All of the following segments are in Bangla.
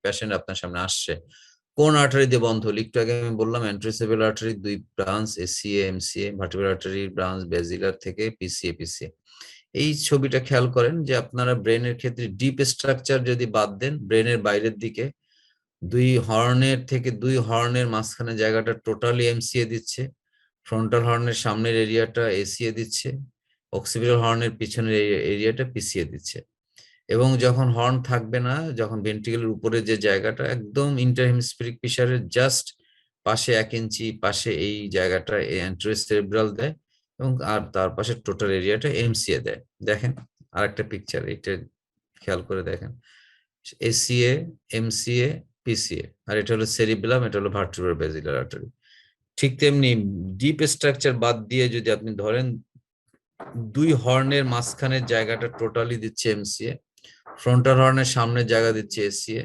পেশেন্ট আপনার সামনে আসছে, কোন আর্টারি দিয়ে বন্ধ হলো? একটু আগে আমি বললাম অ্যান্টেরোসেবুলার artery 2 branch, এসিএ MCA, vertebral artery branch বেজিলার থেকে পিসিএ পিসিএ। এই ছবিটা খেয়াল করেন যে আপনারা ব্রেনের ক্ষেত্রে ডিপ স্ট্রাকচার যদি বাদ দেন, ব্রেনের বাইরের দিকে 2 হর্নের মাঝখানে জায়গাটা টোটালি এমসিএ দিচ্ছে, ফ্রন্টাল হর্নের সামনের এরিয়াটা এসিএ দিচ্ছে, অক্সিপিটাল হর্নের পিছনের এরিয়াটা পিসিএ দিচ্ছে। এবং যখন হর্ন থাকবে না, যখন ভেন্ট্রিকেলের উপরে যে জায়গাটা একদম ইন্টারহেমিস্ফেরিক ফিশারের জাস্ট পাশে 1 ইঞ্চি পাশে এই জায়গাটা অ্যান্টেরোসেরেব্রাল দেয়, এবং আর তার পাশে টোটাল এরিয়াটা এমসিএ দেয়। দেখেন আরেকটা পিকচার, এটা খেয়াল করে দেখেন, এসিএ এমসিএ পিসিএ, আর এটা হলো সেরিবেলাম, এটা হলো ভার্টিব্রাল বেজিলার আর্টারি। ঠিক তেমনি ডিপ স্ট্রাকচার বাদ দিয়ে যদি আপনি ধরেন 2 হর্নের মাঝখানের জায়গাটা টোটালি দিচ্ছে এমসিএ, ফ্রন্টাল হর্নের সামনের জায়গা দিচ্ছে এসিএ,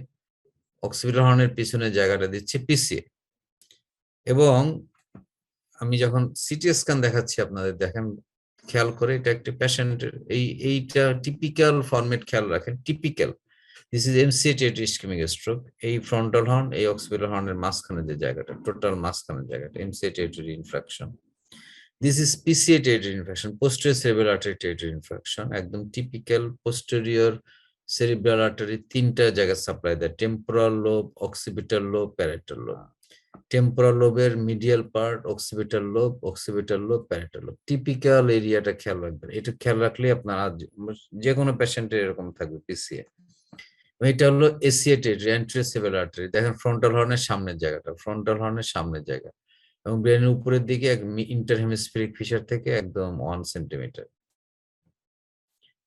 অক্সিপিটাল হর্নের পিছনের জায়গাটা দিচ্ছে পিসিএ। এবং আমি যখন সিটি স্ক্যান দেখাচ্ছি আপনাদের, দেখেন খেয়াল করে, এটা একটা পেশেন্টের এইটা টিপিক্যাল ফরম্যাট খেয়াল রাখেন, typical. This is MCA territory ischaemic stroke. এই ফ্রন্টাল হর্ন এই অক্সিপিটাল হর্নের মাঝখানে যে জায়গাটা, টোটাল মাঝখানের জায়গাটা MCA territory infarction. This is PCA territory infarction, posterior cerebral artery territory infarction. একদম টিপিক্যাল পোস্টেরিয়র সেরিব্রাল আর্টারি 3টা জায়গায় সাপ্লাই দেয়, temporal lobe, occipital lobe, parietal lobe. Temporal লোবের medial part, occipital lobe, parietal lobe. Typical এরিয়াটা খেয়াল রাখবেন, এটা খেয়াল রাখলে আপনার যে কোনো পেশেন্টের এরকম থাকবে পিসিএ। এটা হলো এসিএ টেরিটরি, অ্যান্টেরোসেবুলার আর্টারি। দেখেন ফ্রন্টাল হর্নের সামনের জায়গাটা, ফ্রন্টাল হর্নের সামনের জায়গা, এবং ব্রেনের উপরের দিকে ইন্টারহেমিস্ফেরিক ফিশার থেকে একদম 1 সেন্টিমিটার।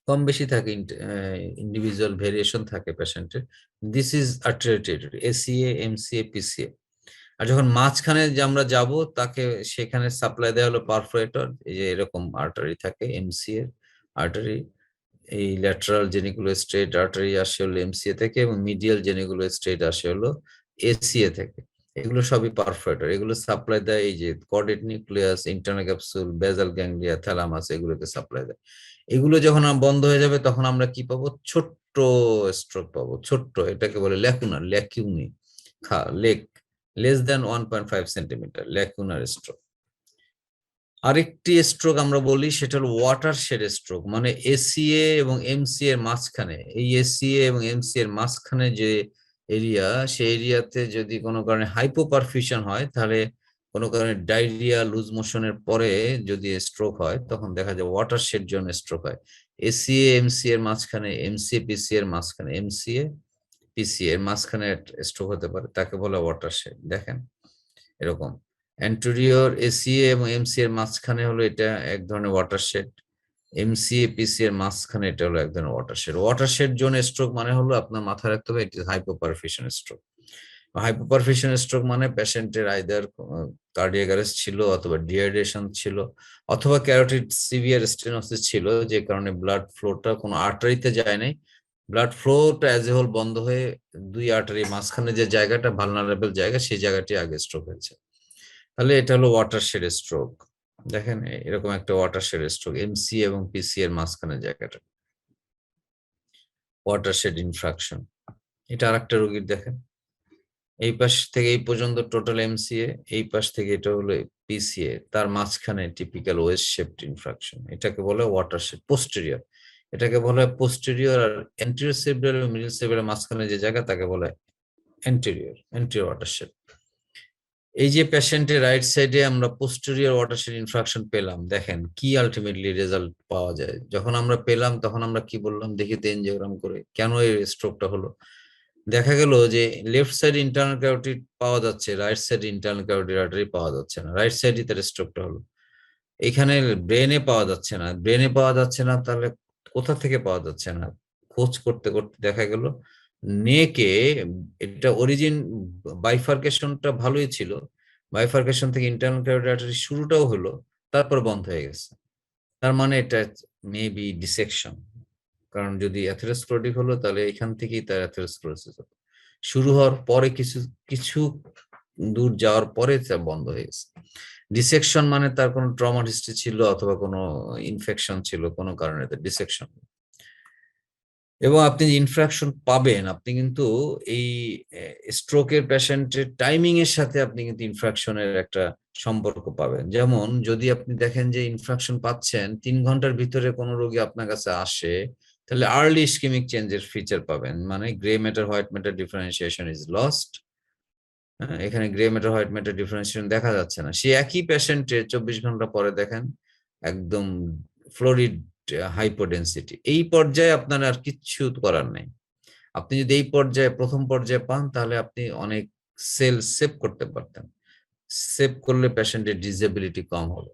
কম বেশি থাকে, ইন্ডিভিজুয়াল ভেরিয়েশন থাকে পেশেন্টের। This is artery territory, ACA MCA PCA. আর যখন মাঝখানে যে আমরা যাব, তাকে সেখানে সাপ্লাই দেওয়া হলো পারফোরেটর, এই যে এরকম আর্টারি থাকে এমসিএ আর্টারি। এই ল্যাটারাল জেনিকুলোস্ট্রেট আর্টারি আসে হলো এমসিএ থেকে, এবং মিডিয়াল জেনিকুলোস্ট্রেট আসে হলো এসিএ থেকে। এগুলো সবই পারফোরেটর, এগুলো সাপ্লাই দেয় এই যে কর্ডেট নিউক্লিয়াস, ইন্টারনাল ক্যাপসুল, বেজাল গ্যাংলিয়া, থ্যালামাস, এগুলোকে সাপ্লাই দেয়। এগুলো যখন বন্ধ হয়ে যাবে, তখন আমরা কি পাবো? ছোট্ট স্ট্রোক পাবো, ছোট্ট। এটাকে বলে lacunar, lacunae, lake, less than 1.5 centimetre, lacunar stroke. আরেকটি স্ট্রোক আমরা বলি, সেটা হলো ওয়াটারশেড স্ট্রোক। মানে এসিএ এবং এমসি এর মাঝখানে, এই এসিএ এবং এমসি এর মাঝখানে যে এরিয়া, সেই এরিয়াতে যদি কোনো কারণে হাইপোপারফিউশন হয়, তাহলে কোনো কারণে ডায়রিয়া, লুজ মোশনের পরে যদি স্ট্রোক হয়, তখন দেখা যায় ওয়াটারশেড জোন স্ট্রোক হয়। এসিএ এমসি এর মাঝখানে, এমসিএ পিসি এর মাঝখানে, এমসিএ পিসি এর মাঝখানে স্ট্রোক হতে পারে, তাকে বলে ওয়াটারশেড। দেখেন এরকম অ্যান্টেরিয়র এসিএ এবং এমসি এর মাঝখানে হলো এটা এক ধরনের ওয়াটারশেড, এমসিএ পিসি এর মাঝখানে এটা হলো এক ধরনের ওয়াটারশেড। ওয়াটারশেড জোন স্ট্রোক মানে হলো আপনার মাথায় রাখতে হবে, it is hypoperfusion stroke. Hypoperfusion stroke মানে পেশেন্টের আইদার কার্ডিয়াক অ্যারেস্ট ছিল, অথবা ডিহাইড্রেশন ছিল, অথবা ক্যারোটিড সিভিয়ার স্টেনোসিস ছিল, যে কারণে ব্লাড ফ্লোটা কোনো আর্টারিতে যায় নাই, ব্লাড ফ্লোটা অ্যাজ এ হোল বন্ধ হয়ে 2 আর্টারি মাঝখানে যে জায়গাটা ভালনারেবল জায়গা, সেই জায়গাটি আগে স্ট্রোক হয়েছে। তাহলে এটা হলো ওয়াটারশেড স্ট্রোক। দেখেন এরকম একটা ওয়াটারশেড স্ট্রোক, এমসি এবং পিসি এর মাঝখানে জায়গাটা, ওয়াটারশেড ইনফ্রাকশন। এটা আরেকটা রোগীর, দেখেন এই পাশ থেকে এই পর্যন্ত টোটাল এমসিএ, এই পাশ থেকে এটা হলো পিসিএ, তার মাঝখানে টিপিক্যাল ওয়েস শেপড ইনফ্রাকশন। এটাকে বলে ওয়াটারশেড পোস্টেরিয়র। এটাকে বলা হয় পোস্টেরিয়র। আর অ্যান্টেরিয়র সেরেব্রাল এবং মিডল সেরেব্রালের মাঝখানে যে জায়গা, তাকে বলা হয় অ্যান্টেরিয়র, অ্যান্টেরিয়র ওয়াটারশেড। এই যে পেশেন্টের রাইট সাইডে আমরা পোস্টেরিয়র ওয়াটারশেড ইনফ্রাকশন পেলাম, দেখেন কি আলটিমেটলি রেজাল্ট পাওয়া যায়। যখন আমরা পেলাম, তখন আমরা কি বললাম, দেখি তো এনজিওগ্রাম করে, কেন এই স্ট্রোকটা হলো। দেখা গেল যে লেফট সাইড ইন্টারনাল ক্যারোটিড পাওয়া যাচ্ছে, right side internal carotid artery পাওয়া যাচ্ছে না, রাইট সাইডে তার স্ট্রোকটা হলো। এখানে ব্রেনে পাওয়া যাচ্ছে না, ব্রেনে পাওয়া যাচ্ছে না, তাহলে কোথা থেকে পাওয়া যাচ্ছে না? খোঁজ করতে করতে দেখা গেল নেকে, এটা অরিজিন বাইফার্কেশনটা ভালোই ছিল, বাইফার্কেশন থেকে ইন্টারনাল ক্যারোটিড আর্টারি শুরুটাও হলো, তারপর বন্ধ হয়ে গেছে। তার মানে এটা মেবি ডিসেকশন। কারণ যদি অ্যাথেরোস্ক্লেরোটিক হলো, তাহলে এখান থেকেই তার অ্যাথেরোস্ক্লেরোসিস হলো, শুরু হওয়ার পরে কিছু কিছু দূর যাওয়ার পরে তা বন্ধ হয়ে গেছে। ডিসেকশন মানে তার কোনো ট্রমা হিস্ট্রি ছিল, অথবা কোনো ইনফেকশন ছিল, কোনো কারণে ডিসেকশন। এবং আপনি যে ইনফ্রাকশন পাবেন, আপনি কিন্তু এই স্ট্রোকের পেশেন্টের টাইমিং এর সাথে আপনি কিন্তু ইনফ্রাকশনের একটা সম্পর্ক পাবেন। যেমন যদি আপনি দেখেন যে ইনফ্রাকশন পাচ্ছেন 3 ঘন্টার ভিতরে কোনো রোগী আপনার কাছে আসে, তাহলে আর্লি ইসকেমিক চেঞ্জের ফিচার পাবেন, মানে grey matter white matter differentiation is lost. এখানে grey matter white matter differentiation দেখা যাচ্ছে না। সেই একই পেশেন্টের 24 ঘন্টা পরে দেখেন একদম ফ্লোরিড হাইপোডেন্সিটি। এই পর্যায়ে আপনার আর কিচ্ছু করার নেই। আপনি যদি এই পর্যায়ে প্রথম পর্যায়ে পান, তাহলে আপনি অনেক সেল সেভ করতে পারতেন। সেভ করলে পেশেন্টের ডিসেবিলিটি কম হবে।